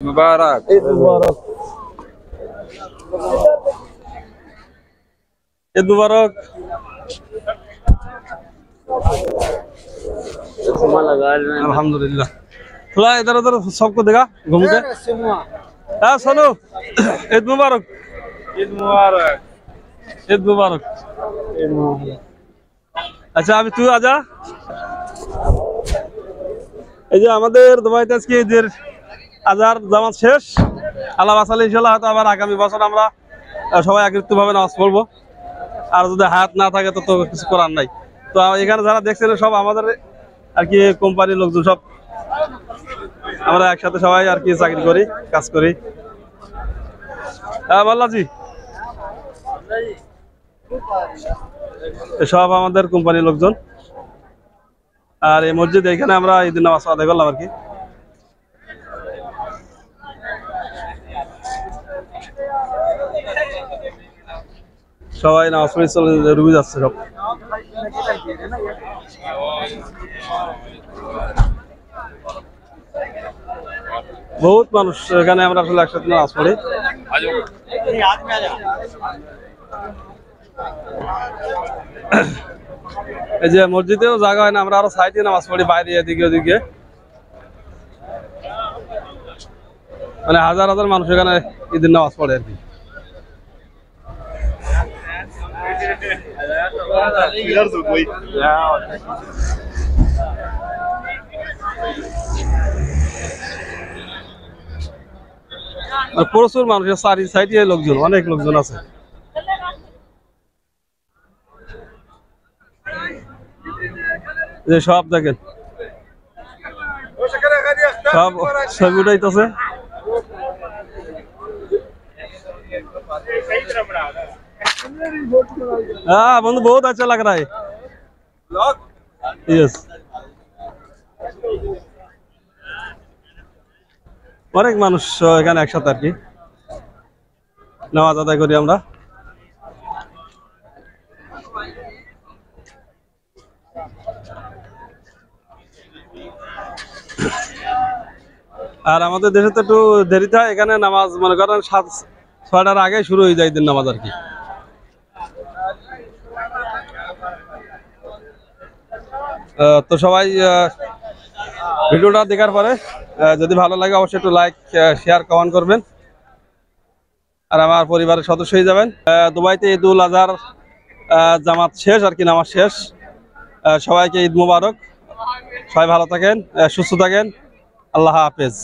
मुबारक ईद मुबारक ईद मुबारक। अल्हम्दुलिल्लाह। थोड़ा इधर उधर सबको देखा घूम के। हाँ सोनू, ईद मुबारक। ईद मुबारक ईद मुबारक। আচ্ছা আমি তুই আজা এই যে আমাদের দুবাইতে আজকে ঈদের আজার জামাত শেষ। আল্লাহ বাঁচালে ইনশাআল্লাহ হয়তো আবার আগামী বছর আমরা সবাই একত্রিতভাবে নামাজ পড়বো। আর যদি হাত না থাকে তো কিছু করার নাই। তো এখানে যারা দেখছেন সব আমাদের আর কি কোম্পানির লোকজন, সব আমরা একসাথে সবাই আর কি চাকরি করি, কাজ করি। হ্যাঁ মাল্লাজি, সব আমাদের কোম্পানির লোকজন। আর এই মসজিদ এখানে আমরা ঈদের নামাজ আদায় করলাম আর কি। সবাই নামাজ পড়ে চলে রুমে যাচ্ছে সব। বহুত মানুষ এখানে, আমরা আসলে একসাথে নামাজ পড়ি। এই যে মসজিদেও জায়গা হয় না, আমরা আরো সাইডে নামাজ পড়ি, বাইরে এদিকে ওদিকে। মানে হাজার হাজার মানুষ এখানে ঈদের নামাজ পড়ে আর কি। প্রচুর মানুষের চারি সাইডে লোকজন, অনেক লোকজন আছে। যে সব দেখেন সব ছবি উঠাইতেছে। हाँ बंधु बहुत अच्छा लग रहा है। यस, অনেক মানুষ এখানে একসাথে আর কি নামাজ আদায় করি আমরা। আর আমাদের দেশে তো একটু দেরিতে হয়, এখানে নামাজ মনে করেন 7-6টার আগে শুরু হয়ে যায় ঈদের নামাজ আর কি। তো সবাই ভিডিওটা দেখার পরে যদি ভালো লাগে অবশ্যই একটু লাইক, শেয়ার, কমেন্ট করবেন। আর আমার পরিবারের সদস্য হয়ে যাবেন। দুবাইতে ঈদুল আজহার জামাত শেষ আর কি, নামাজ শেষ। সবাইকে ঈদ মুবারক। সবাই ভালো থাকেন, সুস্থ থাকেন। আল্লাহ হাফেজ।